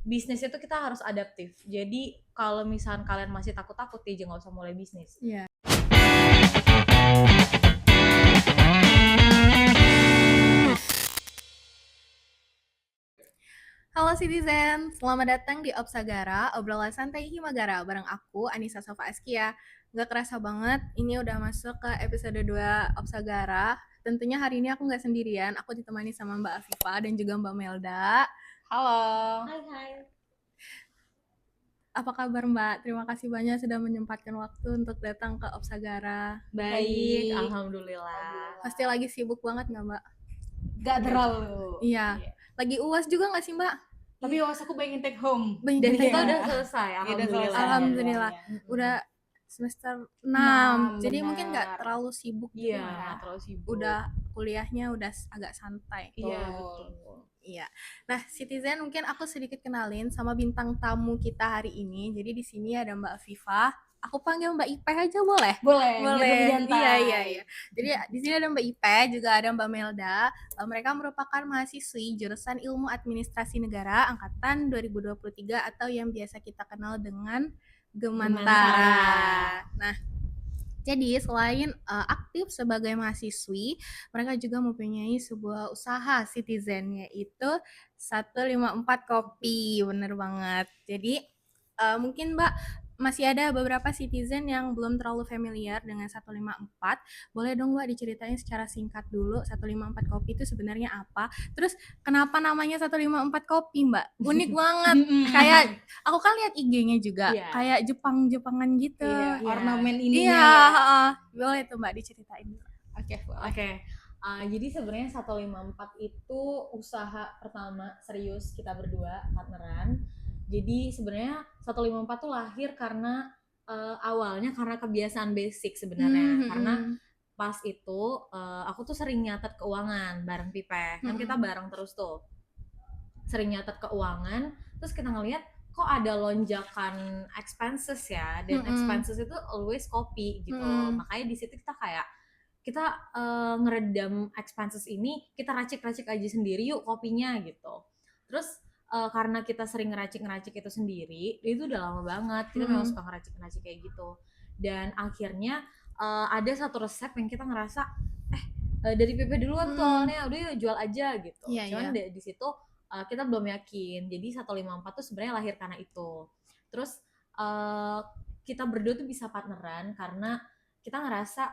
bisnis itu kita harus adaptif. Jadi kalau misalkan kalian masih takut-takut ya jangan usah mulai bisnis. Iya. Halo Citizen, selamat datang di Opsagara, obrolan santai Himagara bareng aku, Anissa Sofa Askia. Gak kerasa banget, ini udah masuk ke episode 2 Opsagara. Tentunya hari ini aku gak sendirian, aku ditemani sama Mbak Afifa dan juga Mbak Melda. Halo. Hai. Apa kabar Mbak? Terima kasih banyak sudah menyempatkan waktu untuk datang ke Opsagara. Baik, alhamdulillah. Pasti lagi sibuk banget gak Mbak? Gak terlalu. Iya. Lagi UAS juga gak sih Mbak? Tapi UAS aku pengen take home. Dan kita udah selesai, alhamdulillah. Alhamdulillah. Udah semester 6. Jadi benar. mungkin gak terlalu sibuk. Iya, nggak terlalu sibuk. Udah kuliahnya udah agak santai. Iya, Betul. betul. Iya. Nah, Citizen mungkin aku sedikit kenalin sama bintang tamu kita hari ini. Jadi di sini ada Mbak Afifa. Aku panggil Mbak Ipeh aja boleh? Boleh. Iya. Jadi di sini ada Mbak Ipeh, juga ada Mbak Melda. Mereka merupakan mahasiswi jurusan Ilmu Administrasi Negara angkatan 2023 atau yang biasa kita kenal dengan Gemantara. Nah, jadi selain aktif sebagai mahasiswi, mereka juga mempunyai sebuah usaha Citizen, yaitu 154 Kopi. Bener banget. Jadi mungkin Mbak masih ada beberapa Citizen yang belum terlalu familiar dengan 154. Boleh dong Mbak diceritain secara singkat dulu 154 Kopi itu sebenarnya apa? Terus kenapa namanya 154 Kopi Mbak? Unik banget. Kayak aku kan lihat IG-nya juga, Iya. kayak Jepang-Jepangan gitu. Iya, Iya. ornamen ininya. Iya, heeh. Boleh tuh Mbak diceritain. Oke. Jadi sebenarnya 154 itu usaha pertama serius kita berdua partneran. Jadi sebenarnya 154 tuh lahir karena awalnya karena kebiasaan basic sebenarnya. Karena pas itu aku tuh sering nyatet keuangan bareng Pipeh. Kan kita bareng terus tuh. Sering nyatet keuangan, terus kita ngeliat kok ada lonjakan expenses ya, dan expenses itu always kopi gitu. Makanya di situ kita ngeredam expenses ini, kita racik-racik aja sendiri yuk kopinya gitu. Terus karena kita sering ngeracik-ngeracik itu sendiri, itu udah lama banget, kita memang suka ngeracik-ngeracik kayak gitu. Dan akhirnya ada satu resep yang kita ngerasa dari PP duluan tuh awalnya, udah yuk jual aja gitu. Cuman di situ kita belum yakin. Jadi 154 tuh sebenarnya lahir karena itu. Terus kita berdua tuh bisa partneran karena kita ngerasa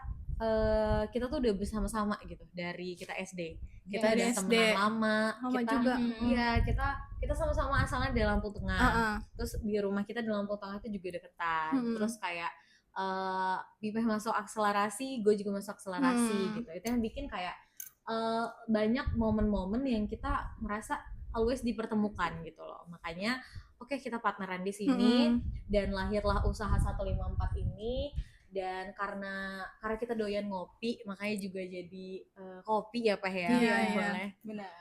kita tuh udah bersama-sama gitu dari kita SD. Kita udah temenan lama. Kita juga. Iya, kita sama-sama asalnya di Lampung Tengah. Terus di rumah kita di Lampung Tengah itu juga deketan. Terus kayak Bipeh masuk akselerasi, gue juga masuk akselerasi gitu. Itu yang bikin kayak banyak momen-momen yang kita merasa always dipertemukan gitu loh. Makanya oke, kita partneran di sini dan lahirlah usaha 154 ini. Dan karena kita doyan ngopi, makanya juga jadi kopi ya Pak ya. Iya. Benar.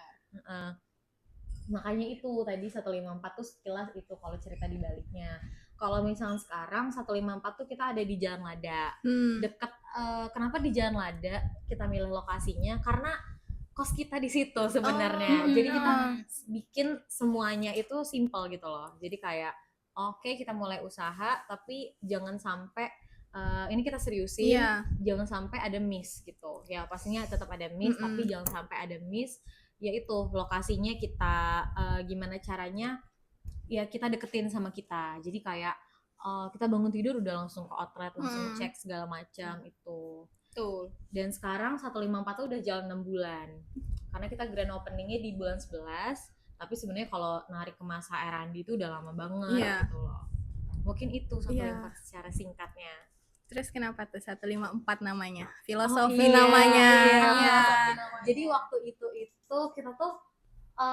Makanya itu tadi 154 tuh sekilas itu kalau cerita di baliknya. Kalau misalnya sekarang 154 tuh kita ada di Jalan Lada. Dekat kenapa di Jalan Lada kita milih lokasinya? Karena kos kita di situ sebenarnya. Jadi kita bikin semuanya itu simple gitu loh. Jadi kayak oke, kita mulai usaha tapi jangan sampai ini kita seriusin, jangan sampai ada miss gitu. Ya pastinya tetap ada miss, tapi jangan sampai ada miss. Yaitu lokasinya kita gimana caranya ya kita deketin sama kita. Jadi kayak kita bangun tidur udah langsung ke outlet, langsung cek segala macam itu. Betul. Dan sekarang 154 tuh udah jalan 6 bulan. Karena kita grand openingnya di bulan 11, tapi sebenarnya kalau narik ke masa Erandi itu udah lama banget gitu loh. Mungkin itu 154 secara singkatnya. Terus kenapa tuh 154 namanya? Filosofi namanya. Jadi waktu itu kita tuh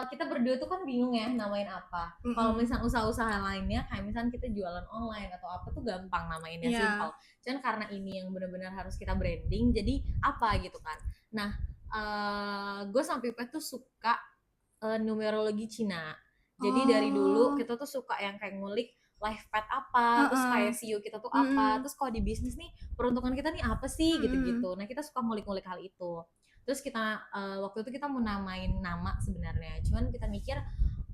kita berdua tuh kan bingung ya namain apa. Kalau misalnya usaha-usaha lainnya kayak misalnya kita jualan online atau apa tuh gampang namainnya, simple. Cuman karena ini yang benar-benar harus kita branding, jadi apa gitu kan. Nah, gue sama Pipeh tuh suka numerologi Cina. Jadi dari dulu kita tuh suka yang kayak ngulik life path apa, terus kayak CEO kita tuh apa, terus kalau di bisnis nih peruntukan kita nih apa sih gitu-gitu. Nah kita suka ngulik-ngulik hal itu. Terus kita waktu itu kita mau namain nama sebenarnya, cuman kita mikir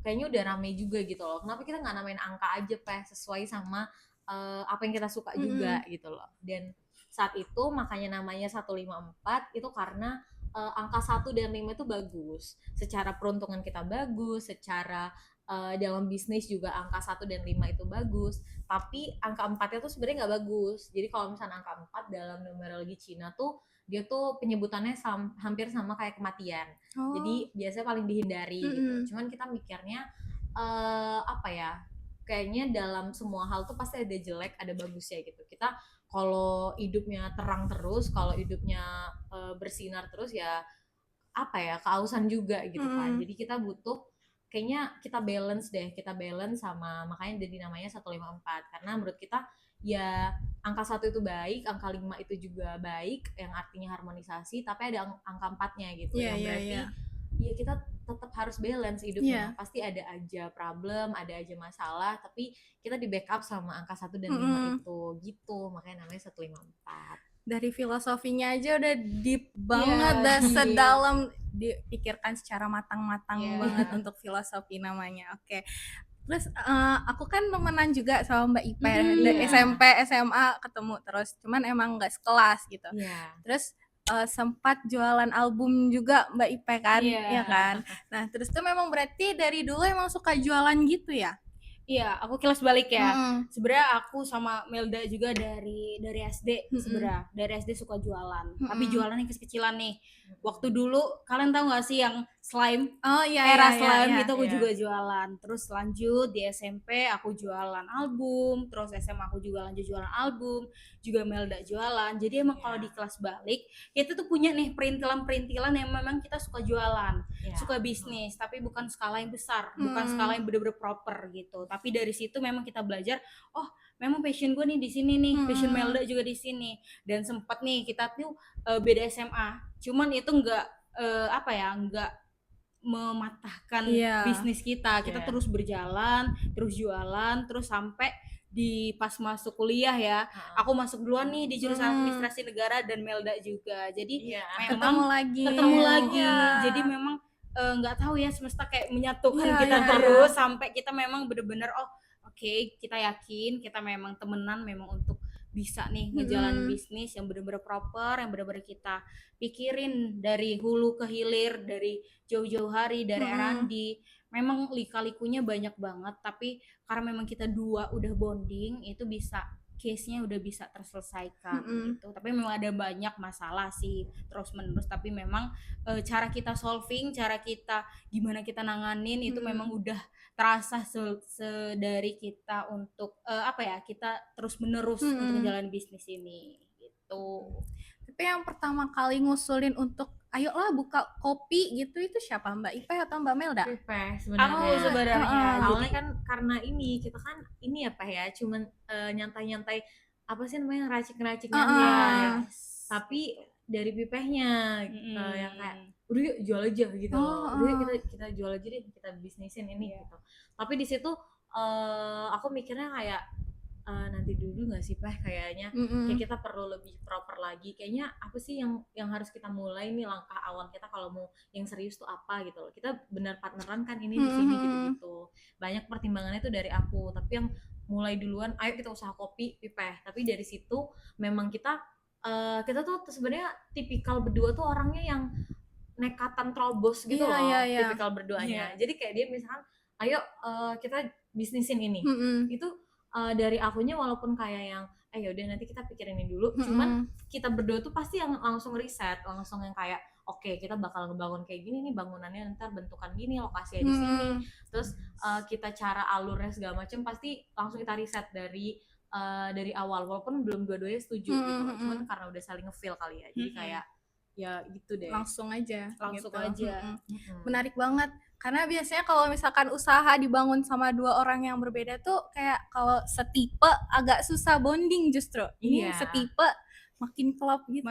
kayaknya udah rame juga gitu loh. Kenapa kita nggak namain angka aja sesuai sama apa yang kita suka juga gitu loh. Dan saat itu makanya namanya 154 itu karena angka 1 dan 5 itu bagus. Secara peruntungan kita bagus, secara dalam bisnis juga angka 1 dan 5 itu bagus. Tapi angka 4-nya tuh sebenarnya nggak bagus. Jadi kalau misalnya angka 4 dalam numerologi Cina tuh dia tuh penyebutannya hampir sama kayak kematian. Jadi biasanya paling dihindari gitu. Cuman kita mikirnya apa ya? Kayaknya dalam semua hal tuh pasti ada jelek, ada bagusnya gitu. Kita kalau hidupnya terang terus, kalau hidupnya bersinar terus ya apa ya? Keausan juga gitu kan. Jadi kita butuh kayaknya kita balance sama makanya jadi namanya 154 karena menurut kita ya angka 1 itu baik, angka 5 itu juga baik yang artinya harmonisasi, tapi ada angka 4-nya gitu yang berarti ya kita tetap harus balance hidupnya. Pasti ada aja problem, ada aja masalah, tapi kita di backup sama angka 1 dan 5 itu gitu. Makanya namanya 154. Dari filosofinya aja udah deep banget, dah sedalam dipikirkan secara matang-matang banget untuk filosofi namanya. Oke. Terus aku kan temenan juga sama Mbak Ipe dari SMP, SMA ketemu terus, cuman emang nggak sekelas gitu. Terus sempat jualan album juga Mbak Ipe kan, ya kan. Nah terus tuh memang berarti dari dulu emang suka jualan gitu ya? Iya, aku kilas balik ya. Sebenarnya aku sama Melda juga dari SD sebenarnya. Dari SD suka jualan. Tapi jualan yang kecil-kecilan nih. Waktu dulu kalian tahu nggak sih yang slime? Era slime itu aku juga jualan. Terus lanjut di SMP aku jualan album, terus SMA aku juga lanjut jualan album, juga Melda jualan. Jadi emang kalau di kelas balik kita tuh punya nih perintilan-perintilan yang memang kita suka jualan, suka bisnis, tapi bukan skala yang besar, bukan skala yang bener-bener proper gitu. Tapi dari situ memang kita belajar, oh memang passion gue nih di sini nih, passion Melda juga di sini. Dan sempat nih kita tuh beda SMA, cuman itu nggak nggak mematahkan bisnis kita terus berjalan, terus jualan, terus sampai di pas masuk kuliah ya, aku masuk duluan nih di jurusan administrasi negara dan Melda juga, jadi memang ketemu lagi. Jadi memang nggak tahu ya semesta kayak menyatukan kita terus sampai kita memang bener-bener oke, kita yakin kita memang temenan memang untuk bisa nih ngejalanin bisnis yang bener-bener proper, yang bener-bener kita pikirin dari hulu ke hilir, dari jauh-jauh hari, dari R&D. Memang lika-likunya banyak banget, tapi karena memang kita dua udah bonding, itu bisa case-nya udah bisa terselesaikan gitu. Tapi memang ada banyak masalah sih terus menerus, tapi memang cara kita solving, cara kita gimana kita nanganin itu memang udah terasa dari kita untuk kita terus menerus untuk menjalani bisnis ini gitu. Tapi yang pertama kali ngusulin untuk ayolah buka kopi gitu itu siapa, Mbak Ipe atau Mbak Melda? Ipe Aku sebenarnya awalnya kan karena kita kan ini apa ya cuman nyantai-nyantai apa sih namanya racik-racikan tapi dari pipehnya yang kayak udah yuk jual aja gitu udah yuk kita jual aja deh, kita bisnisin ini gitu. Tapi di situ aku mikirnya kayak nanti dulu nggak sih kayaknya kayak kita perlu lebih proper lagi, kayaknya apa sih yang harus kita mulai nih langkah awal kita kalau mau yang serius tuh apa gitu loh. Kita benar partneran kan ini di sini gitu banyak pertimbangannya tuh dari aku, tapi yang mulai duluan ayo kita usaha kopi Pipeh. Tapi dari situ memang kita tuh sebenarnya tipikal berdua tuh orangnya yang nekatan terobos gitu loh. Tipikal berduanya. Jadi kayak dia misalkan ayo kita bisnisin ini itu dari akunya walaupun kayak yang yaudah nanti kita pikirin ini dulu, cuman kita berdua tuh pasti yang langsung riset, langsung yang kayak oke, kita bakal ngebangun kayak gini nih bangunannya, ntar bentukan gini, lokasinya di sini, terus kita cara alurnya segala macam pasti langsung kita riset dari awal, walaupun belum dua-duanya setuju gitu, cuman karena udah saling nge-feel kali ya, jadi kayak ya gitu deh, langsung aja gitu. Menarik banget. Karena biasanya kalau misalkan usaha dibangun sama dua orang yang berbeda tuh kayak kalau setipe agak susah bonding justru. Ini setipe makin klop gitu.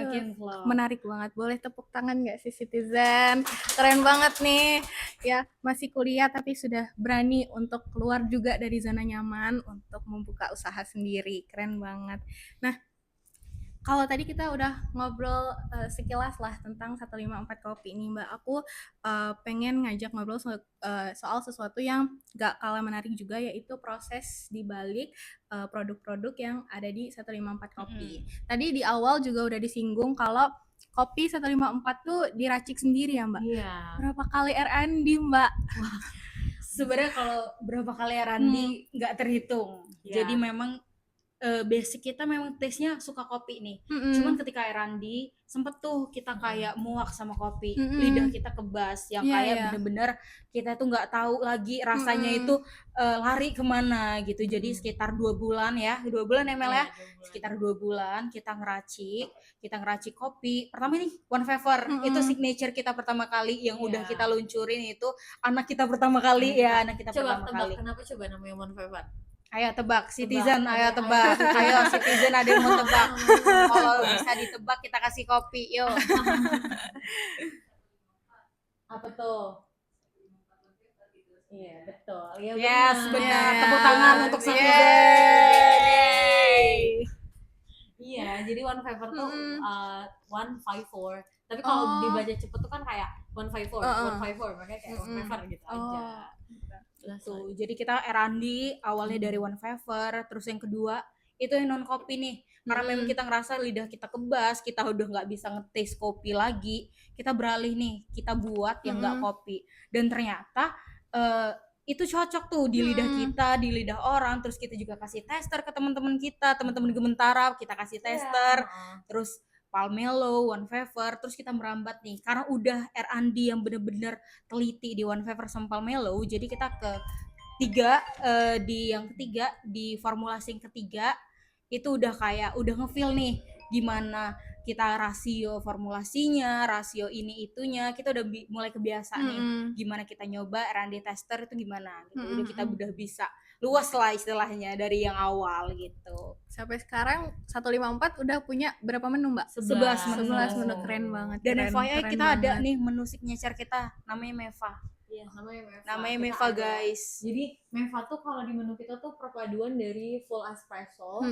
Menarik banget. Boleh tepuk tangan nggak sih Citizen? Keren banget nih. Ya masih kuliah tapi sudah berani untuk keluar juga dari zona nyaman untuk membuka usaha sendiri. Keren banget. Nah Kalau tadi kita udah ngobrol sekilas lah tentang 154 kopi nih Mbak. Aku pengen ngajak ngobrol soal sesuatu yang gak kalah menarik juga, yaitu proses dibalik produk-produk yang ada di 154 kopi. Tadi di awal juga udah disinggung kalau kopi 154 tuh diracik sendiri ya Mbak. Iya. Berapa kali R&D Mbak? Sebenarnya kalau berapa kali R&D nggak terhitung. Iya. Jadi memang basic kita memang taste-nya suka kopi nih. Cuman ketika R&D sempet tuh kita kayak muak sama kopi, lidah kita kebas yang kayak bener-bener kita tuh nggak tahu lagi rasanya itu lari kemana gitu. Jadi sekitar 2 bulan ya, 2 bulan ya Mel ya, sekitar 2 bulan kita ngeracik kopi. Pertama nih One Fever, itu signature kita pertama kali yang udah kita luncurin, itu anak kita pertama kali ya, anak kita Coba pertama tebak kali. kenapa coba namanya One Fever? Ayo tebak, Citizen, ayo tebak. Ayo Citizen, ada yang mau tebak. Kalau bisa ditebak kita kasih kopi, yuk. Apa tuh? Iya, betul. Iya, Yes, benar. Yes. Tepuk tangan untuk Citizen. Yeay. Iya, jadi One Fever tuh 154. Tapi kalau dibaca cepet tuh kan kayak 154, 154, makanya kayak One Fever gitu aja. Tuh, jadi kita R&D awalnya dari One Fever, terus yang kedua itu yang non kopi nih. Karena memang kita ngerasa lidah kita kebas, kita udah nggak bisa nge-taste kopi lagi, kita beralih nih, kita buat yang nggak kopi. Dan ternyata itu cocok tuh di lidah kita, di lidah orang. Terus kita juga kasih tester ke teman-teman kita, teman-teman Gementara, kita kasih tester. Terus Palmelo, One Fever, terus kita merambat nih karena udah R&D yang bener-bener teliti di One Fever sama Palmelo, jadi kita di formulasi yang ketiga itu udah kayak udah ngefeel nih gimana kita rasio formulasinya, rasio ini itunya, kita udah mulai kebiasaan nih gimana kita nyoba R&D tester itu gimana gitu. Udah kita udah bisa luas lah istilahnya dari yang awal gitu. Sampai sekarang 154 udah punya berapa menu Mbak? 11 menu, keren banget. Dan FYI keren kita banget. ada nih menu signature kita namanya Meva. Iya, namanya Meva. Namanya Kita Meva ada. guys. Jadi Meva tuh kalau di menu kita tuh perpaduan dari full espresso,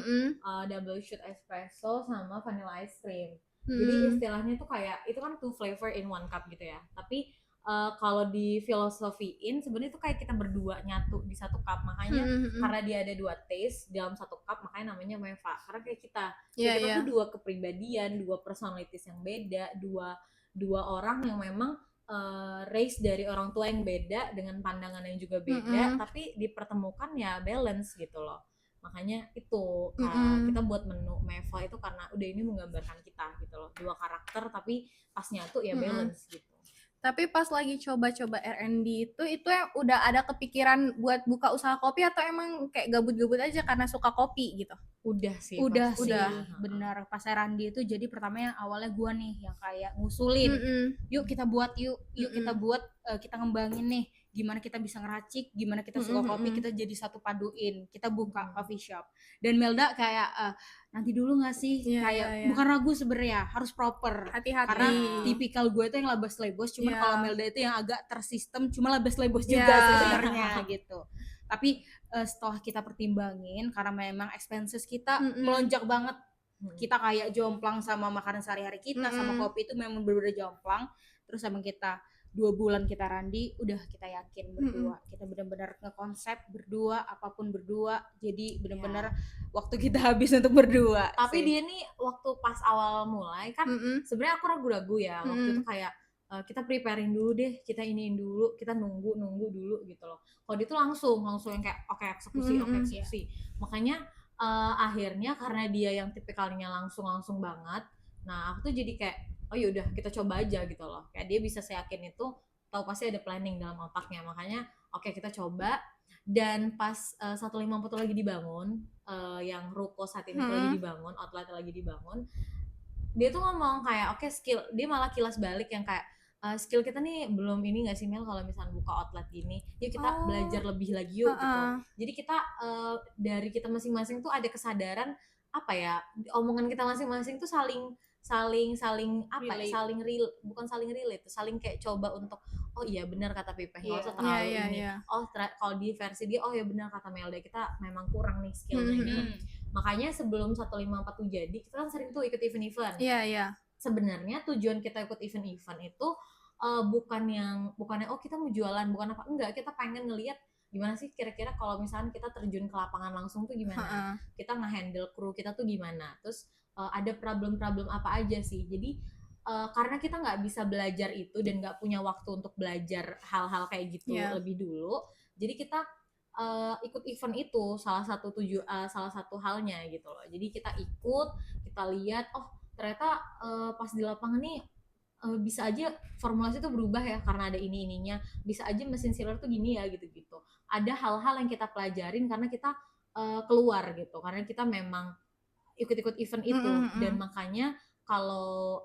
double shot espresso sama vanilla ice cream. Jadi istilahnya tuh kayak itu kan 2 flavor in 1 cup gitu ya. Tapi kalau di filosofiin sebenarnya itu kayak kita berdua nyatu di 1 cup, makanya karena dia ada 2 taste dalam 1 cup makanya namanya Meva. Karena kayak kita tuh 2 kepribadian, 2 personalities yang beda, dua orang yang memang race dari orang tua yang beda dengan pandangan yang juga beda, tapi dipertemukan ya balance gitu loh. Makanya itu kita buat menu Meva itu karena udah ini menggambarkan kita gitu loh, 2 karakter tapi pas nyatu ya balance gitu. Tapi pas lagi coba-coba R&D itu yang udah ada kepikiran buat buka usaha kopi atau emang kayak gabut-gabut aja karena suka kopi gitu? Udah sih, benar. Pas R&D itu jadi pertama yang awalnya gua nih yang kayak ngusulin, yuk kita buat kita buat, kita ngembangin nih gimana kita bisa ngeracik, gimana kita suka kopi, kita jadi satu paduin, kita buka coffee shop. Dan Melda kayak nanti dulu nggak sih, bukan ragu sebenarnya, harus proper. Hati-hati. Karena tipikal gue itu yang labas lebos, cuman kalau Melda itu yang agak tersistem, cuma labas lebos juga sebenarnya gitu. Tapi setelah kita pertimbangin, karena memang expenses kita melonjak banget, kita kayak jomplang sama makanan sehari-hari kita, sama kopi itu memang bener-bener jomplang. Terus sama kita 2 bulan kita randi, udah kita yakin berdua, kita benar-benar ngekonsep berdua, apapun berdua, jadi benar-benar waktu kita habis untuk berdua. Tapi dia nih waktu pas awal mulai kan sebenarnya aku ragu-ragu ya, waktu itu kayak kita preparein dulu deh, kita iniin dulu, kita nunggu dulu gitu loh. Kalau dia tuh langsung yang kayak oke eksekusi. Makanya akhirnya karena dia yang tipikalnya langsung banget, nah aku tuh jadi kayak oh yaudah kita coba aja gitu loh, kayak dia bisa seyakin itu tahu pasti ada planning dalam otaknya, makanya oke kita coba. Dan pas 154 lagi dibangun, yang ruko saat ini lagi dibangun, outlet lagi dibangun, dia tuh ngomong kayak oke skill, dia malah kilas balik yang kayak skill kita nih belum ini nggak sih Mel, kalau misalnya buka outlet gini yuk kita belajar lebih lagi yuk gitu. Jadi kita dari kita masing-masing tuh ada kesadaran apa ya, omongan kita masing-masing tuh saling apa ya, bukan saling relate, saling kayak coba untuk oh iya benar kata Pipeh, nggak usah terlalu ini. Oh kalau di versi dia oh ya benar kata Melda, kita memang kurang nih skillnya gitu. Makanya sebelum 154 tuh jadi, kita kan sering tuh ikut event-event. Iya. Sebenarnya tujuan kita ikut event-event itu bukannya oh kita mau jualan, bukan apa, enggak, kita pengen ngelihat gimana sih kira-kira kalau misalnya kita terjun ke lapangan langsung tuh gimana, kita nge-handle kru kita tuh gimana, terus ada problem-problem apa aja sih. Jadi karena kita nggak bisa belajar itu dan nggak punya waktu untuk belajar hal-hal kayak gitu lebih dulu, jadi kita ikut event itu salah satu halnya gitu loh. Jadi kita ikut, kita lihat, oh ternyata pas di lapangan nih bisa aja formulasi itu berubah ya karena ada ininya, bisa aja mesin sealer tuh gini ya gitu-gitu. Ada hal-hal yang kita pelajarin karena kita keluar gitu, karena kita memang ikut-ikut event itu. Dan makanya kalau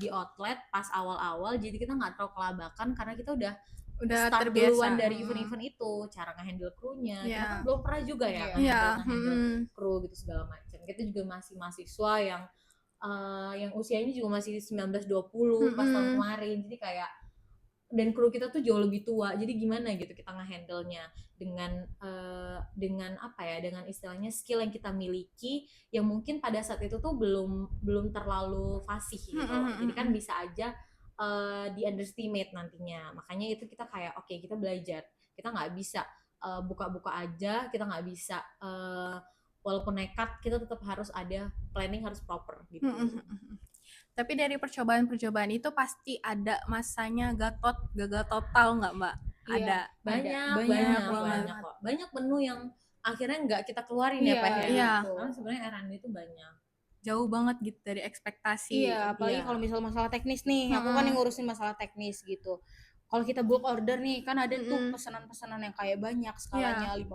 di outlet pas awal-awal jadi kita nggak terlalu kelabakan karena kita udah start terbiasa duluan dari event-event itu, cara nge-handle krunya. Kita kan belum pernah juga ya nge-handle kru gitu segala macam. Kita juga masih mahasiswa yang usianya juga masih 19-20 pas tahun kemarin. Jadi kayak dan kru kita tuh jauh lebih tua. Jadi gimana gitu kita nge-handle-nya dengan apa ya? Dengan istilahnya skill yang kita miliki yang mungkin pada saat itu tuh belum terlalu fasih gitu. Jadi kan bisa aja di underestimate nantinya. Makanya itu kita kayak oke, kita belajar. Kita nggak bisa buka-buka aja, kita nggak bisa walaupun nekat, kita tetap harus ada planning, harus proper gitu. Tapi dari percobaan-percobaan itu pasti ada masanya gagal total nggak Mbak? Iya, banyak kok. Banyak menu yang akhirnya nggak kita keluarin ya Pak ya. Karena sebenarnya R&D itu banyak. Jauh banget gitu dari ekspektasi. Iya, apalagi kalau misal masalah teknis nih, aku kan yang ngurusin masalah teknis gitu. Kalau kita bulk order nih, kan ada tuh pesanan-pesanan yang kayak banyak, skalanya 50,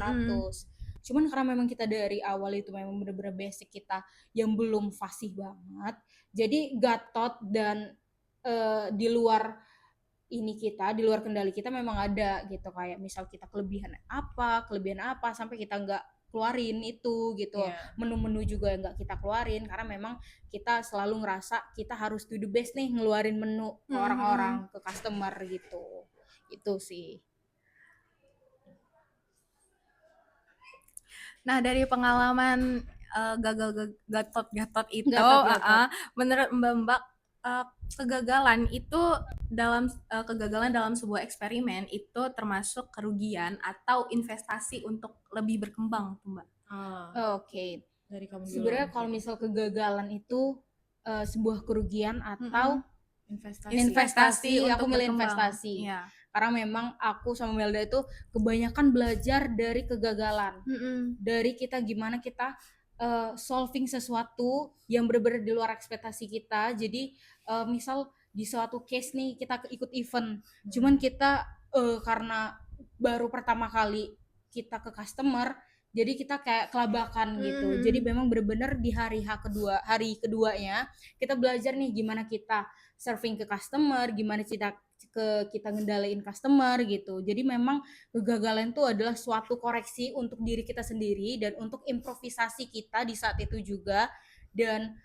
100. Cuman karena memang kita dari awal itu memang bener-bener basic kita yang belum fasih banget, jadi gatot dan di luar di luar kendali kita memang ada gitu, kayak misal kita kelebihan apa sampai kita nggak keluarin itu gitu. Menu-menu juga nggak kita keluarin karena memang kita selalu ngerasa kita harus do the best nih ngeluarin menu ke orang-orang, ke customer gitu. Itu sih. Nah, dari pengalaman gagal gatot itu, menurut Mbak kegagalan dalam sebuah eksperimen itu termasuk kerugian atau investasi untuk lebih berkembang tuh Mbak? Oke. Dari kamu sebenarnya kalau misal kegagalan itu sebuah kerugian atau investasi, aku milih investasi. Karena memang aku sama Melda itu kebanyakan belajar dari kegagalan, dari kita gimana kita solving sesuatu yang benar-benar di luar ekspektasi kita. Jadi misal di suatu case nih kita ikut event, cuman kita karena baru pertama kali kita ke customer, jadi kita kayak kelabakan gitu. Jadi memang benar-benar di hari keduanya kita belajar nih gimana kita serving ke customer, gimana kita ngendalain customer gitu. Jadi memang kegagalan itu adalah suatu koreksi untuk diri kita sendiri dan untuk improvisasi kita di saat itu juga. Dan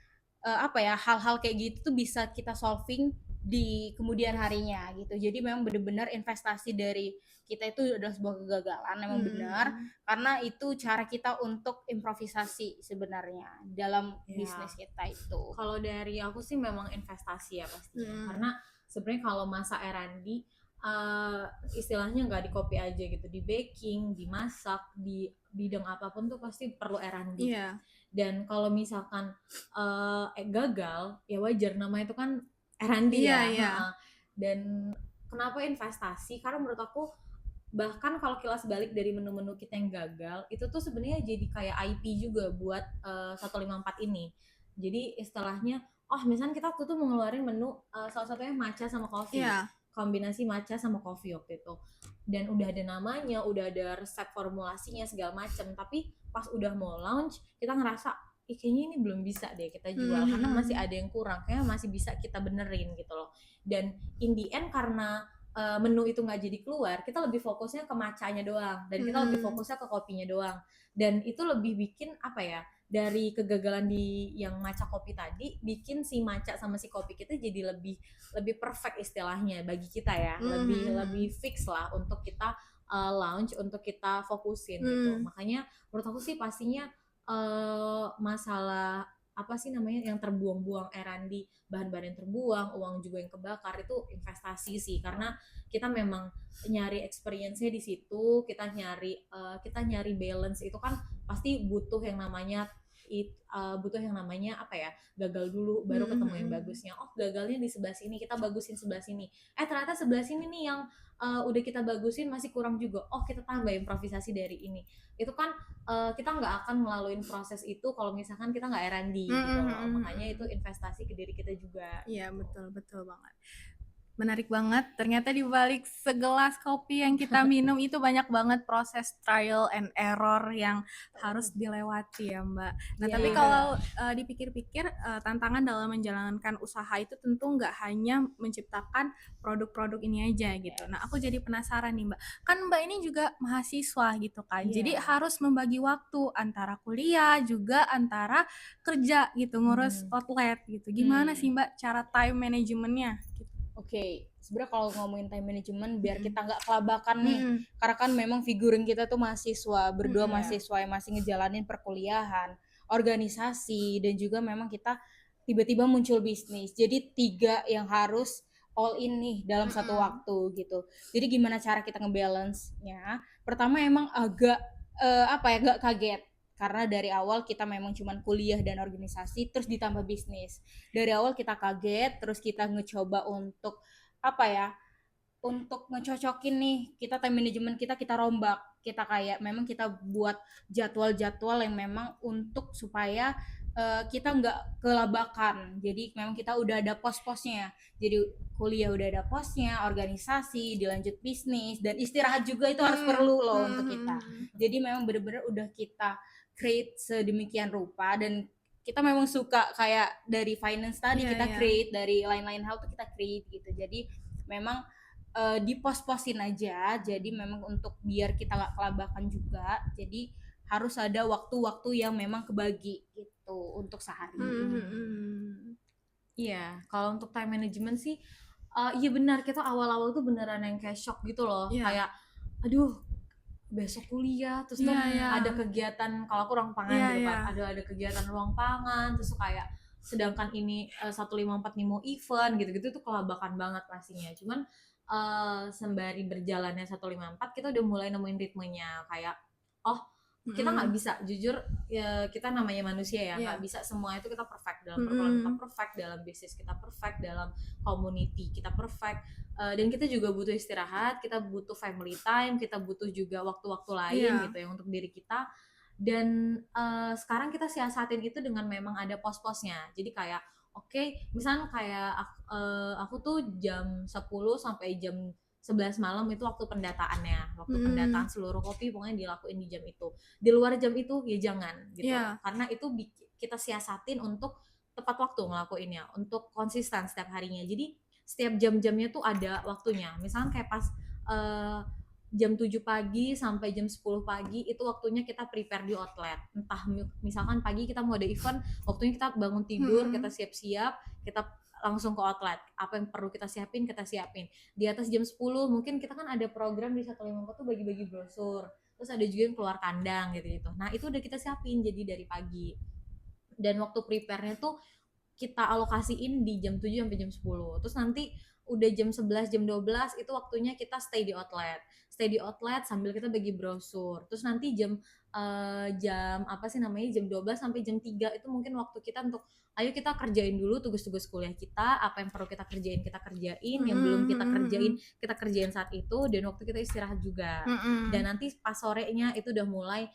hal-hal kayak gitu tuh bisa kita solving di kemudian harinya gitu. Jadi memang benar-benar investasi dari kita itu adalah sebuah kegagalan, memang benar, karena itu cara kita untuk improvisasi sebenarnya dalam bisnis kita itu. Kalau dari aku sih memang investasi ya pastinya, karena sebenarnya kalau masa R&D istilahnya nggak di copy aja gitu, di baking, dimasak, di bidang apapun tuh pasti perlu R&D. Dan kalau misalkan gagal ya wajar, namanya itu kan R&D dan kenapa investasi, karena menurut aku bahkan kalau kilas balik dari menu-menu kita yang gagal itu tuh sebenarnya jadi kayak IP juga buat 154 ini. Jadi istilahnya misalnya kita tuh mau ngeluarin menu salah satunya matcha sama coffee, kombinasi matcha sama coffee waktu itu, dan udah ada namanya, udah ada resep formulasinya segala macam, tapi pas udah mau launch kita ngerasa kayaknya ini belum bisa deh kita jual karena masih ada yang kurang, kayaknya masih bisa kita benerin gitu loh. Dan in the end karena menu itu nggak jadi keluar, kita lebih fokusnya ke matchanya doang dan kita lebih fokusnya ke kopinya doang, dan itu lebih bikin dari kegagalan di yang matcha kopi tadi bikin si matcha sama si kopi kita jadi lebih perfect istilahnya bagi kita ya, lebih fix lah untuk kita launch, untuk kita fokusin gitu. Makanya menurut aku sih pastinya masalah apa sih namanya yang terbuang-buang, R&D, bahan-bahan yang terbuang, uang juga yang kebakar, itu investasi sih, karena kita memang nyari experience-nya di situ, kita nyari balance. Itu kan pasti butuh yang namanya butuh yang namanya apa ya, gagal dulu baru ketemu yang bagusnya. Oh, gagalnya di sebelah sini, kita bagusin sebelah sini, ternyata sebelah sini nih yang udah kita bagusin masih kurang juga, oh kita tambah improvisasi dari ini. Itu kan kita nggak akan melalui proses itu kalau misalkan kita nggak R&D gitu loh. Makanya itu investasi ke diri kita juga. Iya, betul banget. Menarik banget, ternyata di balik segelas kopi yang kita minum itu banyak banget proses trial and error yang harus dilewati ya Mbak. Nah tapi kalau dipikir-pikir tantangan dalam menjalankan usaha itu tentu nggak hanya menciptakan produk-produk ini aja gitu. Nah aku jadi penasaran nih Mbak, kan Mbak ini juga mahasiswa gitu kan, jadi harus membagi waktu antara kuliah juga antara kerja gitu, ngurus outlet gitu. Gimana sih Mbak cara time managementnya? Oke, sebenarnya kalau ngomongin time management biar kita nggak kelabakan nih, karena kan memang figuring kita tuh mahasiswa, berdua mahasiswa yang masih ngejalanin perkuliahan, organisasi, dan juga memang kita tiba-tiba muncul bisnis. Jadi 3 yang harus all in nih dalam satu waktu gitu. Jadi gimana cara kita ngebalance-nya? Pertama emang agak nggak kaget. Karena dari awal kita memang cuman kuliah dan organisasi terus ditambah bisnis. Dari awal kita kaget, terus kita ngecoba untuk untuk ngecocokin nih, kita time management kita rombak. Kita kayak memang kita buat jadwal-jadwal yang memang untuk supaya kita nggak kelabakan. Jadi memang kita udah ada pos-posnya. Jadi kuliah udah ada posnya, organisasi, dilanjut bisnis, dan istirahat juga itu harus perlu loh untuk kita. Jadi memang bener-bener udah kita create sedemikian rupa, dan kita memang suka kayak dari finance tadi kita create, dari lain-lain hal tuh kita create gitu. Jadi memang di pos-posin aja, jadi memang untuk biar kita gak kelabakan juga, jadi harus ada waktu-waktu yang memang kebagi gitu untuk sehari. Iya, kalau untuk time management sih iya benar, kita awal-awal tuh beneran yang kayak shock gitu loh, kayak aduh besok kuliah, terus tuh ada kegiatan, kalau aku ruang pangan gitu kan, ada kegiatan ruang pangan, terus kayak sedangkan ini 154 nih mau event gitu-gitu tuh kelabakan banget pastinya. Cuman sembari berjalannya 154 kita udah mulai nemuin ritmenya, kayak oh kita nggak bisa, jujur ya, kita namanya manusia ya, nggak bisa semua itu kita perfect dalam perkuliahan, kita perfect dalam bisnis, kita perfect dalam community, kita perfect. Dan kita juga butuh istirahat, kita butuh family time, kita butuh juga waktu-waktu lain gitu ya untuk diri kita. Dan sekarang kita siasatin itu dengan memang ada pos-posnya. Jadi kayak misalnya kayak aku tuh jam 10 sampai jam 11 malam itu waktu pendataannya, waktu pendataan seluruh kopi pokoknya dilakuin di jam itu. Di luar jam itu ya jangan gitu, karena itu kita siasatin untuk tepat waktu ngelakuinnya, untuk konsisten setiap harinya. Jadi setiap jam-jamnya tuh ada waktunya. Misalnya kayak pas jam 7 pagi sampai jam 10 pagi itu waktunya kita prepare di outlet. Entah misalkan pagi kita mau ada event, waktunya kita bangun tidur, kita siap-siap, kita langsung ke outlet. Apa yang perlu kita siapin, kita siapin. Di atas jam 10 mungkin kita kan ada program di 154 tuh bagi-bagi brosur. Terus ada juga yang keluar kandang gitu-gitu. Nah, itu udah kita siapin jadi dari pagi. Dan waktu prepare-nya tuh kita alokasiin di jam 7 sampai jam 10. Terus nanti udah jam 11, jam 12 itu waktunya kita stay di outlet. Stay di outlet sambil kita bagi brosur. Terus nanti jam jam 12 sampai jam 3 itu mungkin waktu kita untuk ayo kita kerjain dulu tugas-tugas kuliah kita, apa yang perlu kita kerjain, yang belum kita kerjain saat itu, dan waktu kita istirahat juga. Dan nanti pas sorenya itu udah mulai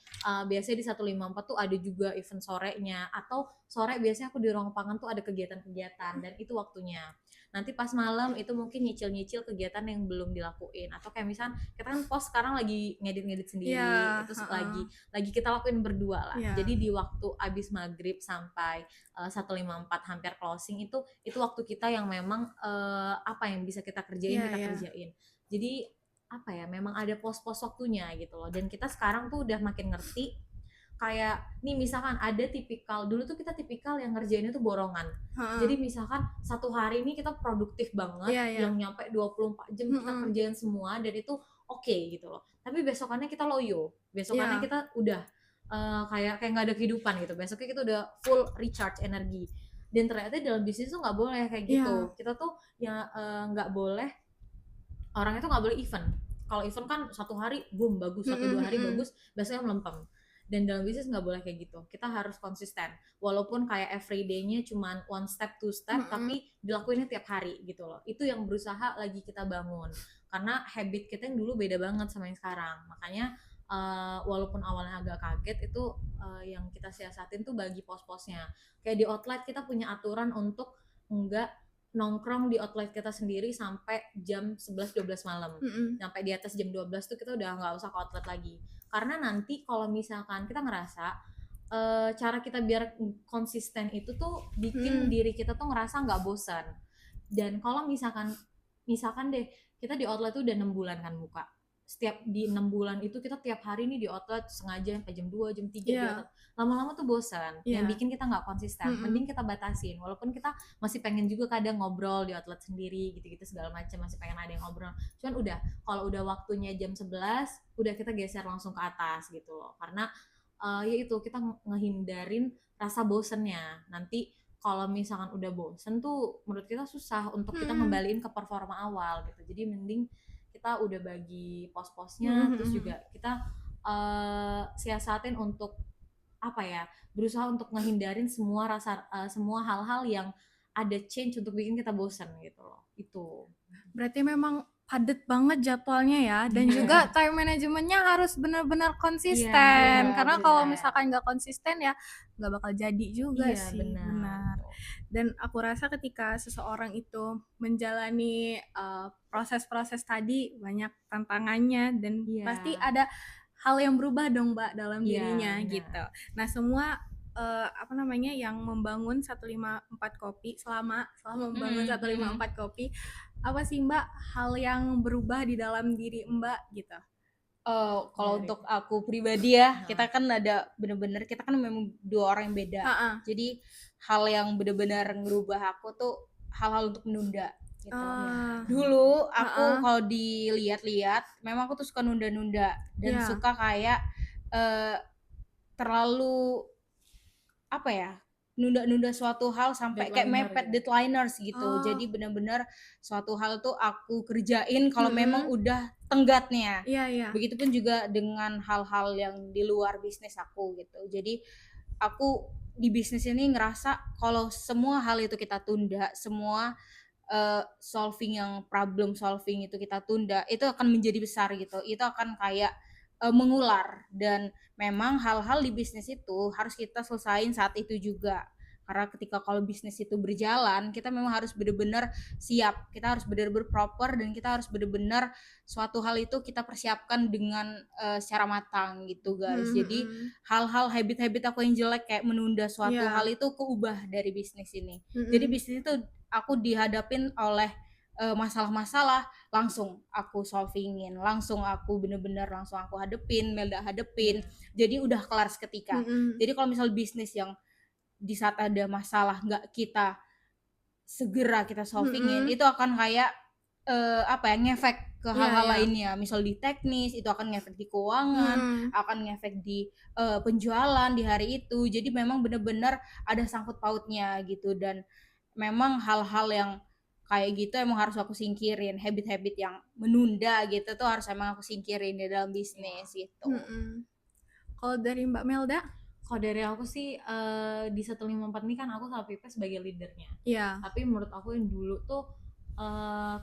biasanya di 154 tuh ada juga event sorenya, atau sore biasanya aku di ruang pangan tuh ada kegiatan-kegiatan, dan itu waktunya. Nanti pas malam itu mungkin nyicil-nyicil kegiatan yang belum dilakuin, atau kayak misal kita kan pos sekarang lagi ngedit-ngedit sendiri, itu lagi kita lakuin berdua lah. Jadi di waktu abis maghrib sampai 154 hampir closing itu waktu kita yang memang apa yang bisa kita kerjain kerjain. Jadi apa ya, memang ada pos-pos waktunya gitu loh. Dan kita sekarang tuh udah makin ngerti, kayak nih misalkan ada dulu tuh kita tipikal yang ngerjainnya tuh borongan. Jadi misalkan satu hari ini kita produktif banget, yang nyampe 24 jam kita kerjain semua, dan itu oke gitu loh. Tapi besokannya kita loyo, besokannya kita udah kayak nggak ada kehidupan gitu. Besoknya kita udah full recharge energi. Dan ternyata dalam bisnis tuh nggak boleh kayak gitu. Kita tuh ya nggak boleh, orang itu nggak boleh event. Kalau event kan satu hari boom bagus, 1-2 hari bagus, besoknya melempem. Dan dalam bisnis nggak boleh kayak gitu. Kita harus konsisten. Walaupun kayak everyday-nya cuman one step, two step, tapi dilakuinnya tiap hari gitu loh. Itu yang berusaha lagi kita bangun. Karena habit kita yang dulu beda banget sama yang sekarang. Makanya walaupun awalnya agak kaget, itu yang kita siasatin tuh bagi pos-posnya. Kayak di outlet kita punya aturan untuk enggak nongkrong di outlet kita sendiri sampai jam 11-12 malam. Sampai di atas jam 12 tuh kita udah nggak usah ke outlet lagi. Karena nanti kalau misalkan kita ngerasa cara kita biar konsisten itu tuh bikin diri kita tuh ngerasa nggak bosan. Dan kalau misalkan deh kita di outlet tuh udah 6 bulan kan buka. Setiap di 6 bulan itu kita tiap hari nih di outlet sengaja sampai jam 2, jam 3 di outlet. Lama-lama tuh bosan, yang bikin kita nggak konsisten. Mending kita batasin, walaupun kita masih pengen juga kadang ngobrol di outlet sendiri gitu-gitu segala macam, masih pengen ada yang ngobrol. Cuman udah, kalau udah waktunya jam 11, udah kita geser langsung ke atas gitu loh. Karena ya itu kita ngehindarin rasa bosennya. Nanti kalau misalkan udah bosen tuh menurut kita susah untuk kita ngembaliin ke performa awal gitu. Jadi mending kita udah bagi pos-posnya, terus juga kita siasatin untuk apa ya, berusaha untuk ngehindarin semua semua hal-hal yang ada change untuk bikin kita bosan gitu loh. Itu Berarti memang padat banget jadwalnya ya, dan juga time manajemennya harus benar-benar konsisten. Karena kalau misalkan nggak konsisten ya nggak bakal jadi juga sih. Benar. Dan aku rasa ketika seseorang itu menjalani proses-proses tadi, banyak tantangannya, dan pasti ada hal yang berubah dong Mbak dalam dirinya gitu. Nah semua yang membangun 154 Kopi, selama membangun 154 Kopi, apa sih Mbak hal yang berubah di dalam diri Mbak gitu? Kalau untuk aku pribadi ya, kita kan ada bener-bener, kita kan memang dua orang yang beda. Jadi hal yang bener-bener ngerubah aku tuh hal-hal untuk menunda gitu. Dulu aku kalau dilihat-lihat, memang aku tuh suka nunda-nunda dan suka kayak terlalu apa ya, nunda-nunda suatu hal sampai kayak mepet deadliners gitu. Jadi benar-benar suatu hal tuh aku kerjain kalau memang udah tenggatnya. Begitupun juga dengan hal-hal yang di luar bisnis aku gitu. Jadi aku di bisnis ini ngerasa kalau semua hal itu kita tunda, semua problem solving itu kita tunda, itu akan menjadi besar gitu. Itu akan kayak mengular, dan memang hal-hal di bisnis itu harus kita selesain saat itu juga. Karena ketika kalau bisnis itu berjalan, kita memang harus benar-benar siap, kita harus benar-benar proper, dan kita harus benar-benar suatu hal itu kita persiapkan dengan secara matang gitu guys. Jadi hal-hal habit-habit aku yang jelek kayak menunda suatu hal itu keubah dari bisnis ini. Jadi bisnis itu aku dihadapin oleh masalah-masalah, langsung aku solvingin, langsung aku bener-bener langsung aku hadepin, Melda hadepin. Jadi udah kelar seketika. Jadi kalau misal bisnis yang di saat ada masalah nggak kita segera kita solvingin, itu akan kayak ngefek ke hal-hal lainnya. Misal di teknis itu akan ngefek di keuangan, akan ngefek di penjualan di hari itu. Jadi memang bener-bener ada sangkut pautnya gitu, dan memang hal-hal yang kayak gitu emang harus aku singkirin. Habit-habit yang menunda gitu tuh harus emang aku singkirin di dalam bisnis gitu. Kalau dari Mbak Melda? Kalau dari aku sih di 154 ini kan aku sama Pipe sebagai leadernya. Tapi menurut aku yang dulu tuh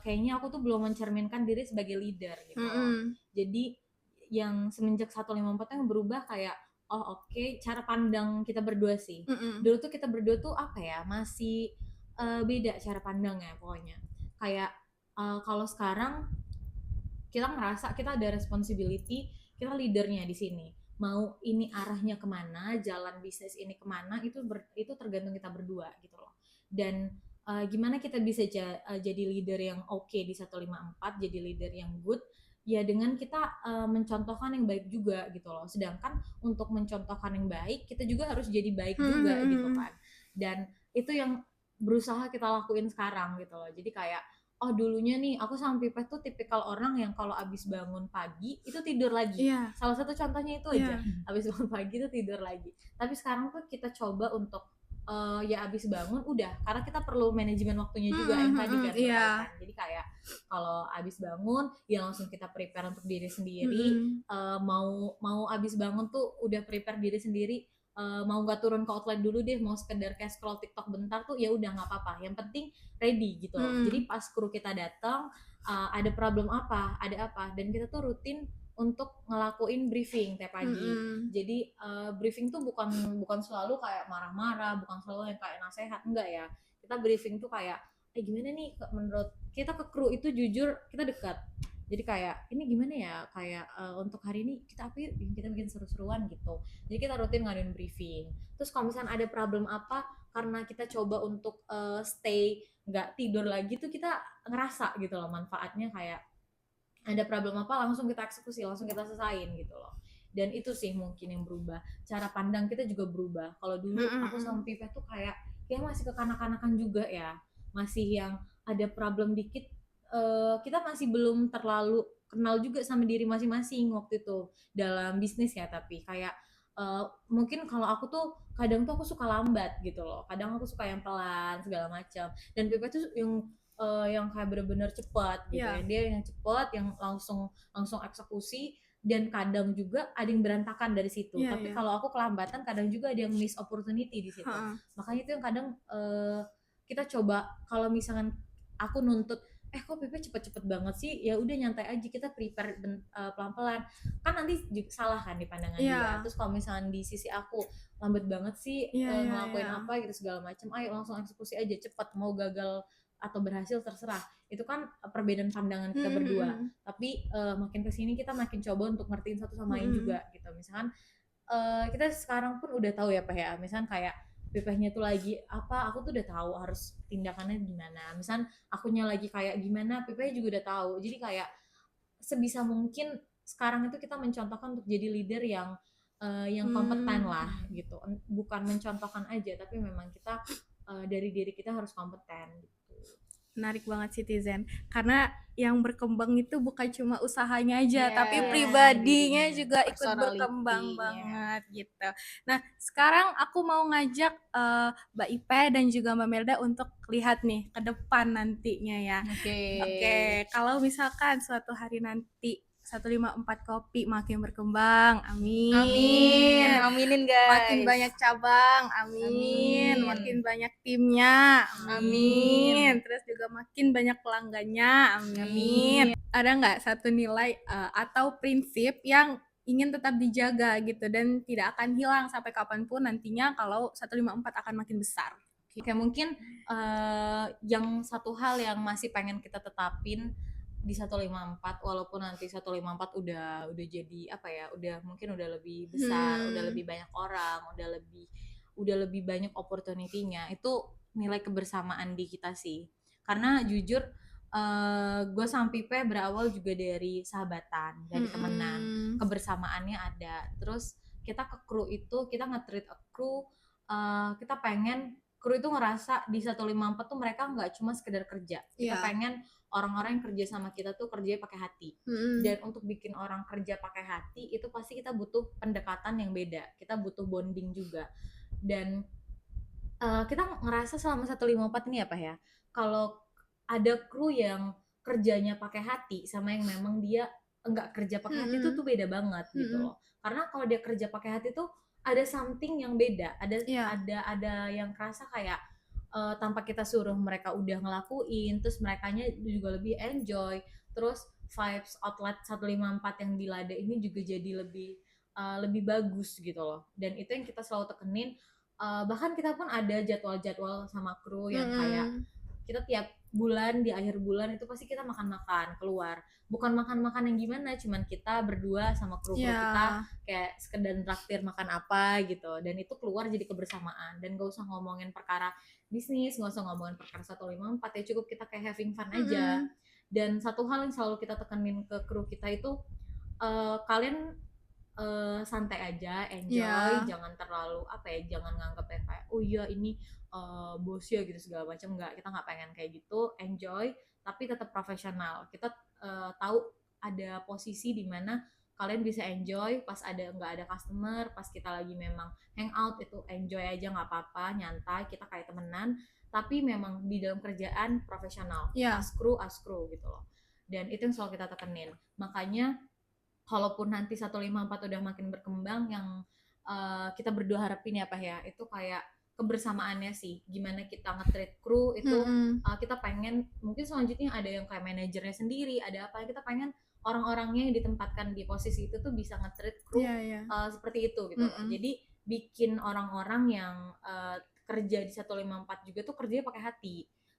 kayaknya aku tuh belum mencerminkan diri sebagai leader gitu. Jadi yang semenjak 154 yang berubah kayak oke, cara pandang kita berdua sih. Dulu tuh kita berdua tuh apa ya, masih beda cara pandangnya pokoknya. Kayak kalau sekarang kita ngerasa kita ada responsibility, kita leadernya di sini. Mau ini arahnya kemana, jalan bisnis ini kemana, itu tergantung kita berdua gitu loh. Dan gimana kita bisa jadi leader yang oke di 154, jadi leader yang good, ya dengan kita mencontohkan yang baik juga gitu loh. Sedangkan untuk mencontohkan yang baik, kita juga harus jadi baik juga gitu kan. Dan itu yang berusaha kita lakuin sekarang gitu loh. Jadi kayak oh dulunya nih aku sama Pipet tuh tipikal orang yang kalau abis bangun pagi itu tidur lagi. Iya. Salah satu contohnya itu Iya. aja, abis bangun pagi itu tidur lagi. Tapi sekarang tuh kita coba untuk ya abis bangun udah, karena kita perlu manajemen waktunya juga yang tadi kan Iya. berkaitan. Jadi kayak kalau abis bangun ya langsung kita prepare untuk diri sendiri. Mau abis bangun tuh udah prepare diri sendiri. Mau nggak turun ke outlet dulu deh, mau sekedar kayak scroll TikTok bentar tuh ya udah nggak apa-apa. Yang penting ready gitu loh. Jadi pas kru kita datang ada problem apa, ada apa, dan kita tuh rutin untuk ngelakuin briefing tiap pagi. Jadi briefing tuh bukan selalu kayak marah-marah, bukan selalu yang kayak nasehat, enggak ya. Kita briefing tuh kayak gimana nih menurut kita ke kru itu jujur kita dekat. Jadi kayak ini gimana ya, kayak untuk hari ini kita bikin seru-seruan gitu. Jadi kita rutin ngadain briefing. Terus kalau misalnya ada problem apa, karena kita coba untuk stay nggak tidur lagi tuh kita ngerasa gitu loh manfaatnya, kayak ada problem apa langsung kita eksekusi, langsung kita selesain gitu loh. Dan itu sih mungkin yang berubah, cara pandang kita juga berubah. Kalau dulu aku sama Pipet tuh kayak masih kekanak-kanakan juga ya, masih yang ada problem dikit kita masih belum terlalu kenal juga sama diri masing-masing waktu itu dalam bisnis ya. Tapi kayak mungkin kalau aku tuh kadang tuh aku suka lambat gitu loh, kadang aku suka yang pelan segala macam, dan Pipet tuh yang kayak bener-bener cepat gitu ya. Dia yang cepat, yang langsung eksekusi, dan kadang juga ada yang berantakan dari situ. Tapi kalau aku kelambatan, kadang juga ada yang miss opportunity di situ. Makanya itu yang kadang kita coba, kalau misalkan aku nuntut kok Pepe cepet-cepet banget sih, ya udah nyantai aja, kita prepare pelan-pelan, kan nanti salah kan di pandangan dia. Terus kalau misalkan di sisi aku lambat banget sih ngelakuin apa gitu segala macam, ayo langsung eksekusi aja cepet, mau gagal atau berhasil terserah, itu kan perbedaan pandangan kita berdua. Tapi makin kesini kita makin coba untuk ngertiin satu sama lain juga gitu. Misalkan kita sekarang pun udah tahu ya Pak ya, misalkan kayak Pepehnya tuh lagi apa, aku tuh udah tahu harus tindakannya gimana. Misalkan akunya lagi kayak gimana, Pepehnya juga udah tahu. Jadi kayak sebisa mungkin sekarang itu kita mencontohkan untuk jadi leader yang kompeten lah gitu. Bukan mencontohkan aja, tapi memang kita dari diri kita harus kompeten gitu. Menarik banget Citizen, karena yang berkembang itu bukan cuma usahanya aja, tapi pribadinya juga ikut berkembang banget gitu. Nah sekarang aku mau ngajak Mbak Ipe dan juga Mbak Melda untuk lihat nih ke depan nantinya ya. Oke. Kalau misalkan suatu hari nanti 154 Kopi makin berkembang, amin. Aminin guys. Makin banyak cabang, amin. Makin banyak timnya, amin. Terus juga makin banyak pelanggannya, amin. Ada nggak satu nilai atau prinsip yang ingin tetap dijaga gitu dan tidak akan hilang sampai kapanpun nantinya kalau 154 akan makin besar? Oke, mungkin yang satu hal yang masih pengen kita tetapin di 154, walaupun nanti 154 udah jadi apa ya, mungkin udah lebih besar, udah lebih banyak orang, udah lebih banyak opportunity-nya, itu nilai kebersamaan di kita sih. Karena jujur gue sama Pipe berawal juga dari sahabatan, dari temenan, kebersamaannya ada. Terus kita ke kru itu, kita nge-treat kru, kita pengen kru itu ngerasa di 154 tuh mereka nggak cuma sekedar kerja. Kita pengen orang-orang yang kerja sama kita tuh kerjanya pakai hati. Dan untuk bikin orang kerja pakai hati itu pasti kita butuh pendekatan yang beda. Kita butuh bonding juga. Dan kita ngerasa selama 154 ini apa ya, kalau ada kru yang kerjanya pakai hati sama yang memang dia enggak kerja pakai hati itu tuh beda banget gitu loh. Karena kalau dia kerja pakai hati tuh ada something yang beda, ada yang kerasa kayak tanpa kita suruh mereka udah ngelakuin, terus merekanya juga lebih enjoy, terus vibes outlet 154 yang di Lada ini juga jadi lebih bagus gitu loh. Dan itu yang kita selalu tekenin, bahkan kita pun ada jadwal-jadwal sama kru yang kayak kita tiap bulan, di akhir bulan itu pasti kita makan-makan keluar, bukan makan-makan yang gimana, cuman kita berdua sama kru kita kayak sekedar traktir makan apa gitu, dan itu keluar jadi kebersamaan. Dan gak usah ngomongin perkara bisnis, gak usah ngomongin perkara 154 ya, cukup kita kayak having fun aja. Dan satu hal yang selalu kita tekenin ke kru kita itu kalian santai aja, enjoy, jangan terlalu apa ya, jangan nganggep kayak kayak oh iya ini bos ya gitu segala macam. Enggak, kita nggak pengen kayak gitu. Enjoy tapi tetap profesional. Kita tahu ada posisi di mana kalian bisa enjoy pas ada nggak ada customer, pas kita lagi memang hangout itu enjoy aja nggak apa-apa, nyantai, kita kayak temenan, tapi memang di dalam kerjaan profesional, Iya. as kru gitu loh. Dan itu yang selalu kita tekenin. Makanya kalaupun nanti 154 udah makin berkembang, yang kita berdua harapin ya Pak ya, itu kayak kebersamaannya sih, gimana kita nge-treat kru itu. Kita pengen mungkin selanjutnya ada yang kayak manajernya sendiri, ada apa, kita pengen orang-orangnya yang ditempatkan di posisi itu tuh bisa nge-treat kru seperti itu gitu loh. Jadi bikin orang-orang yang kerja di 154 juga tuh kerjanya pakai hati,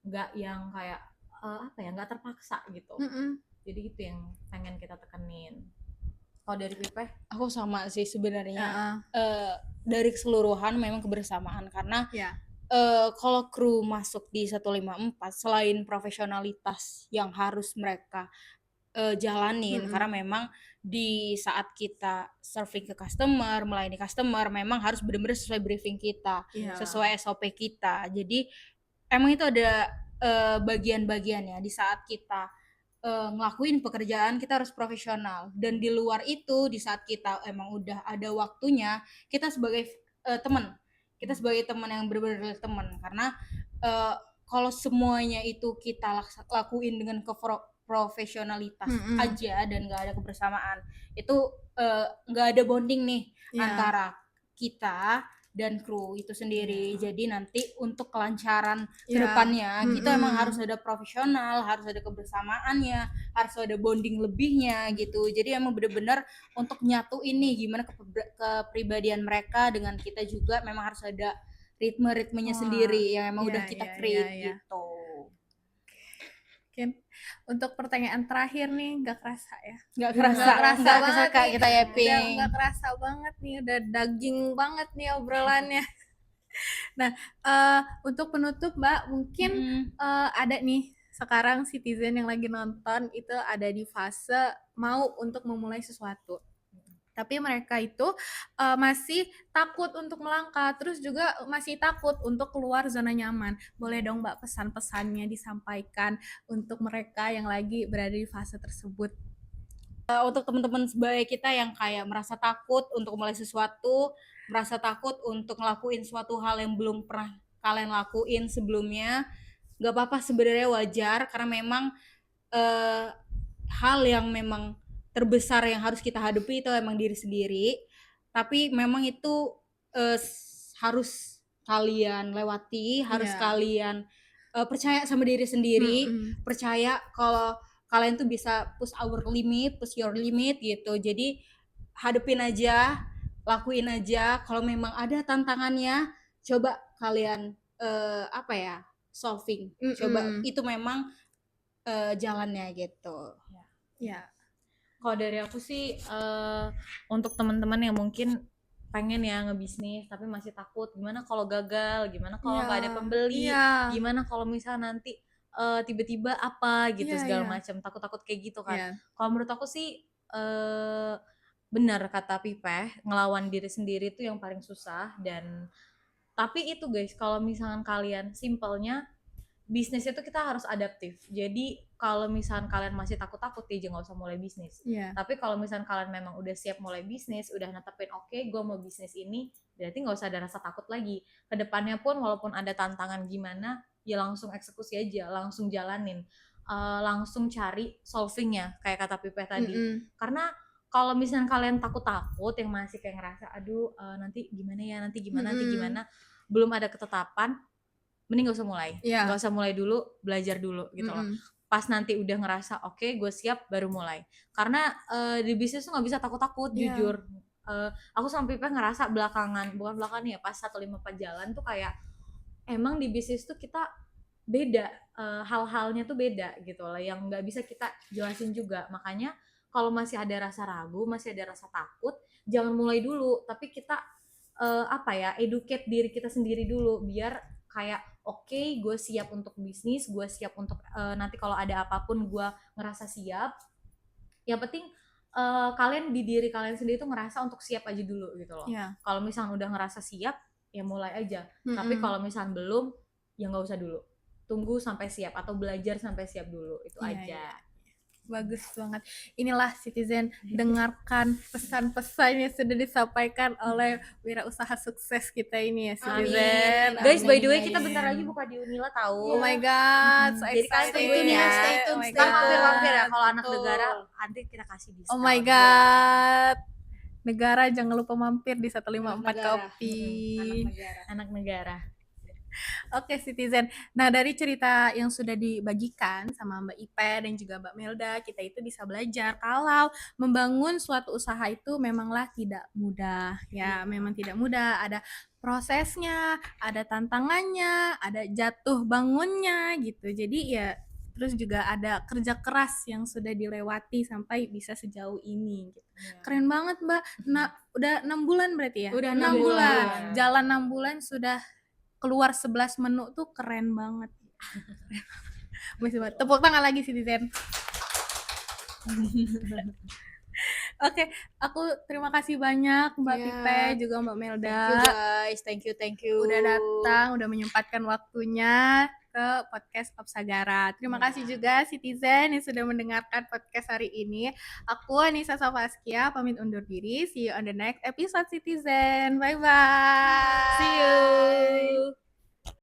nggak yang kayak apa ya, nggak terpaksa gitu. Jadi itu yang pengen kita tekenin. Kalau dari Pipeh? Aku sama sih sebenarnya. Dari keseluruhan memang kebersamaan, karena kalau kru masuk di 154 selain profesionalitas yang harus mereka jalanin, karena memang di saat kita serving ke customer, melayani customer, memang harus benar-benar sesuai briefing kita, sesuai SOP kita. Jadi emang itu ada bagian-bagiannya. Di saat kita ngelakuin pekerjaan kita harus profesional, dan di luar itu di saat kita emang udah ada waktunya, kita sebagai teman, kita sebagai teman yang benar-benar teman, karena kalau semuanya itu kita lakuin dengan profesionalitas aja dan nggak ada kebersamaan, itu nggak ada bonding nih antara kita dan kru itu sendiri. Jadi nanti untuk kelancaran kedepannya kita emang harus ada profesional, harus ada kebersamaannya, harus ada bonding lebihnya gitu. Jadi emang bener-bener untuk nyatu ini gimana kepribadian mereka dengan kita juga, memang harus ada ritme-ritmenya sendiri yang emang udah kita create gitu. Mungkin untuk pertanyaan terakhir nih, nggak kerasa ya? Nggak kerasa banget Kak, kita yapping. Nggak kerasa banget nih, udah daging banget nih obrolannya. Nah, untuk penutup Mbak, mungkin ada nih sekarang citizen yang lagi nonton itu ada di fase mau untuk memulai sesuatu, tapi mereka itu masih takut untuk melangkah, terus juga masih takut untuk keluar zona nyaman. Boleh dong Mbak pesan-pesannya disampaikan untuk mereka yang lagi berada di fase tersebut. Untuk teman-teman sebaya kita yang kayak merasa takut untuk mulai sesuatu, merasa takut untuk ngelakuin suatu hal yang belum pernah kalian lakuin sebelumnya, nggak apa-apa sebenarnya, wajar, karena memang hal yang memang terbesar yang harus kita hadapi itu emang diri sendiri, tapi memang itu harus kalian lewati, harus kalian percaya sama diri sendiri, percaya kalau kalian tuh bisa push your limit gitu. Jadi hadepin aja, lakuin aja. Kalau memang ada tantangannya, coba kalian solving, coba, itu memang jalannya gitu. Ya. Kalau dari aku sih untuk teman-teman yang mungkin pengen ya ngebisnis tapi masih takut, gimana kalau gagal, gimana kalau nggak ada pembeli, gimana kalau misalnya nanti tiba-tiba apa gitu segala macam, takut-takut kayak gitu kan. Kalau menurut aku sih benar kata Pipeh, ngelawan diri sendiri itu yang paling susah. Dan tapi itu guys, kalau misalkan kalian simpelnya bisnis itu kita harus adaptif. Jadi kalau misalkan kalian masih takut-takut ya jangan usah mulai bisnis. Tapi kalau misalkan kalian memang udah siap mulai bisnis, udah netepin oke, gue mau bisnis ini, berarti nggak usah ada rasa takut lagi. Kedepannya pun walaupun ada tantangan gimana, ya langsung eksekusi aja, langsung jalanin, langsung cari solvingnya kayak kata Pipeh tadi. Karena kalau misalkan kalian takut-takut yang masih kayak ngerasa aduh nanti gimana, belum ada ketetapan, mending gak usah mulai, gak usah mulai dulu, belajar dulu gitu loh. Pas nanti udah ngerasa oke, gue siap, baru mulai. Karena di bisnis tuh gak bisa takut-takut, jujur. Aku sama Pipeh ngerasa bukan belakangan ya, pas 154 jalan tuh kayak emang di bisnis tuh kita beda, hal-halnya tuh beda gitu loh, yang gak bisa kita jelasin juga. Makanya kalau masih ada rasa ragu, masih ada rasa takut, jangan mulai dulu, tapi kita educate diri kita sendiri dulu, biar kayak oke, gue siap untuk bisnis, gue siap untuk nanti kalau ada apapun gue ngerasa siap. Yang penting kalian di diri kalian sendiri tuh ngerasa untuk siap aja dulu gitu loh. Kalau misalnya udah ngerasa siap, ya mulai aja. Tapi kalau misalnya belum, ya nggak usah dulu. Tunggu sampai siap atau belajar sampai siap dulu, itu Iya, aja. iya. Bagus banget. Inilah Citizen, dengarkan pesan-pesan yang sudah disampaikan oleh wirausaha sukses kita ini ya Citizen. Amin. Guys, by the way Amin. kita bentar lagi buka di Unila tahu. Oh my god, so Jadi kalian excited stay tune ya, stay tune, Oh my stay Ntar tune. mampir-mampir ya kalau anak Betul. negara nanti kita kasih diskon. Oh my god. Negara jangan lupa mampir di 154 Anak negara. Kopi. Anak negara. Oke Citizen, nah dari cerita yang sudah dibagikan sama Mbak Ipe dan juga Mbak Melda, kita itu bisa belajar kalau membangun suatu usaha itu memanglah tidak mudah ya, memang tidak mudah, ada prosesnya, ada tantangannya, ada jatuh bangunnya gitu, jadi ya terus juga ada kerja keras yang sudah dilewati sampai bisa sejauh ini gitu. Keren banget Mbak, nah udah 6 bulan berarti ya? Udah 6 6 bulan, bulan. jalan 6 bulan sudah keluar 11 menu tuh keren banget. Bagus banget. Tepuk tangan lagi Citizen. Oke, aku terima kasih banyak Mbak Ya. Pipe juga Mbak Melda. Thank you guys, thank you. Udah datang, udah menyempatkan waktunya ke podcast Opsagara. Terima kasih juga Citizen yang sudah mendengarkan podcast hari ini. Aku Anissa Safaskia pamit undur diri. See you on the next episode Citizen. Bye bye. See you.